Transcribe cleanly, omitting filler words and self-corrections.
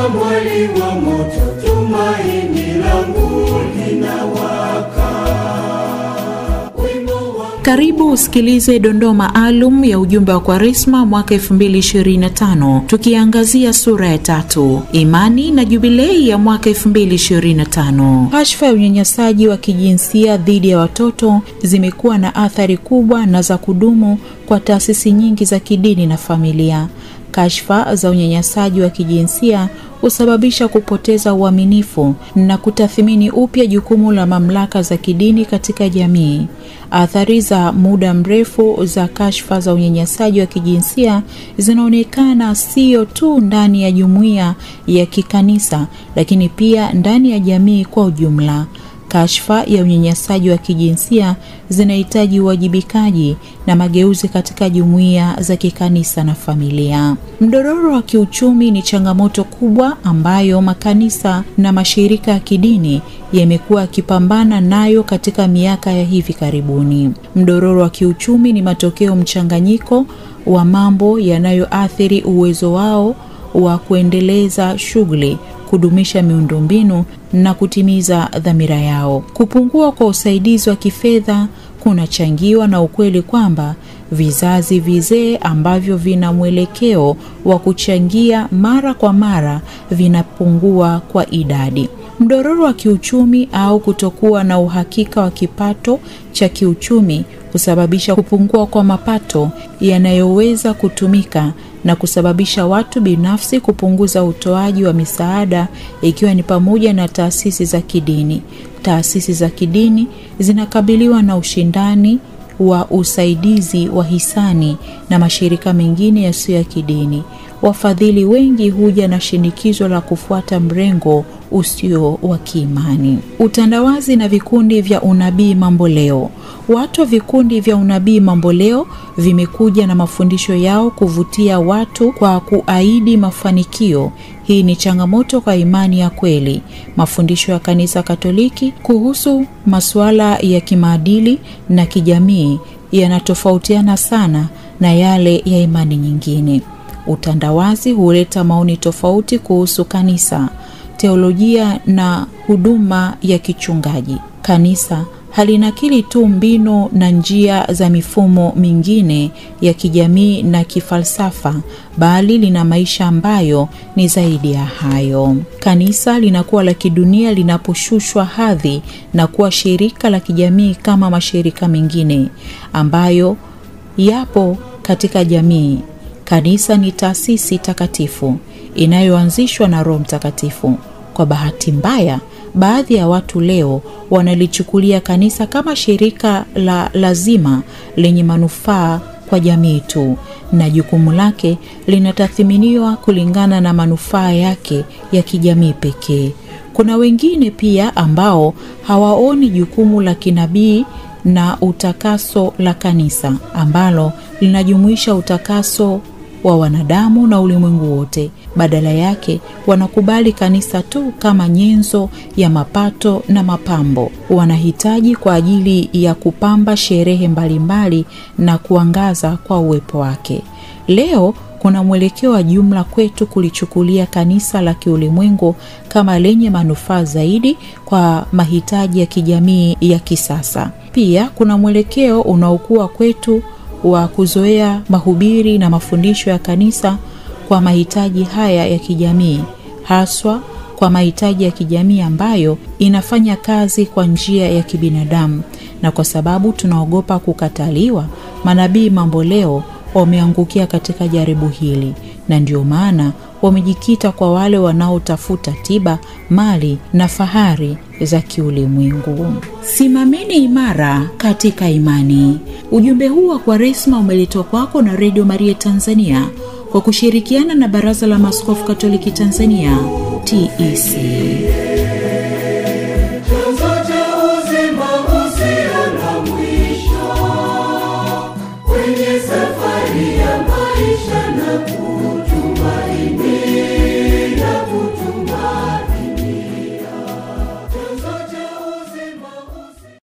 kama mwali wa moto, tumaini langu linawaka. Karibu usikilize dondoo maalum ya ujumbe wa Kwaresma mwaka 2025, tukiangazia sura ya 3, imani na jubilei ya mwaka 2025. Kashfa ya unyanyasaji wa kijinsia dhidi ya watoto zimekuwa na athari kubwa na za kudumu kwa taasisi nyingi za kidini na familia. Kashfa za unyanyasaji wa kijinsia husababisha kupoteza uaminifu na kutathmini upya jukumu la mamlaka za kidini katika jamii. Athari za muda mrefu za kashfa za unyanyasaji wa kijinsia zinaonekana sio tu ndani ya jumuiya ya kikanisa, lakini pia ndani ya jamii kwa ujumla. Kashfa ya unyanyasaji wa kijinsia zinahitaji uwajibikaji na mageuzi katika jumuiya za kikanisa na familia. Mdororo wa kiuchumi ni changamoto kubwa ambayo makanisa na mashirika ya kidini yamekuwa yakipambana nayo katika miaka ya hivi karibuni. Mdororo wa kiuchumi ni matokeo mchanganyiko wa mambo yanayoathiri uwezo wao wa kuendeleza shughuli, kudumisha miundombinu na kutimiza dhamira yao. Kupungua kwa usaidizi wa kifedha kunachangiwa na ukweli kwamba vizazi vizee ambavyo vina mwelekeo wa kuchangia mara kwa mara vinapungua kwa idadi. Mdororo wa kiuchumi au kutokuwa na uhakika wa kipato cha kiuchumi kusababisha kupungua kwa mapato yanayoweza kutumika na kusababisha watu binafsi kupunguza utoaji wa misaada, ikiwa ni pamoja na taasisi za kidini. Taasisi za kidini zinakabiliwa na ushindani wa usaidizi wa hisani na mashirika mengine yasiyo ya kidini. Wafadhili wengi huja na shinikizo la kufuata mrengo usio wa kiimani. Utandawazi na vikundi vya unabii mamboleo. Watu wa vikundi vya unabii mamboleo vimekuja na mafundisho yao kuvutia watu kwa kuahidi mafanikio. Hii ni changamoto kwa imani ya kweli. Mafundisho ya Kanisa Katoliki kuhusu masuala ya kimaadili na kijamii yanatofautiana sana na yale ya imani nyingine. Utandawazi huleta maoni tofauti kuhusu kanisa, teolojia na huduma ya kichungaji. Kanisa halinakili tu mbinu na njia za mifumo mingine ya kijamii na kifalsafa, bali lina maisha ambayo ni zaidi ya hayo. Kanisa linakuwa la kidunia linaposhushwa hadhi na kuwa shirika la kijamii kama mashirika mengine ambayo yapo katika jamii. Kanisa ni taasisi takatifu inayoanzishwa na Roho Mtakatifu. Kwa bahati mbaya, baadhi ya watu leo wanalichukulia kanisa kama shirika la lazima lenye manufaa kwa jamii tu, na jukumu lake linatathminiwa kulingana na manufaa yake ya kijamii pekee. Kuna wengine pia ambao hawaoni jukumu la kinabii na utakaso la kanisa ambalo linajumuisha utakaso wa wanadamu na ulimwengu wote. Badala yake wanakubali kanisa tu kama nyenzo ya mapato na mapambo. Wanahitaji kwa ajili ya kupamba sherehe mbalimbali na kuangaza kwa uwepo wake. Leo kuna mwelekeo wa jumla kwetu kulichukulia kanisa la kiulimwengu kama lenye manufaa zaidi kwa mahitaji ya kijamii ya kisasa. Pia kuna mwelekeo unaokuwa kwetu wa kuzoea mahubiri na mafundisho ya kanisa kwa mahitaji haya ya kijamii, haswa kwa mahitaji ya kijamii ambayo inafanya kazi kwa njia ya kibinadamu. Na kwa sababu tunaogopa kukataliwa, manabii mamboleo wameangukia katika jaribu hili, na ndio maana wamejikita kwa wale wanaotafuta tiba, mali na fahari za kiulimwengu. Simameni imara katika imani. Ujumbe huu wa Kwaresma umeletwa kwako na Radio Maria Tanzania kwa kushirikiana na Baraza la Maaskofu Katoliki Tanzania, TEC.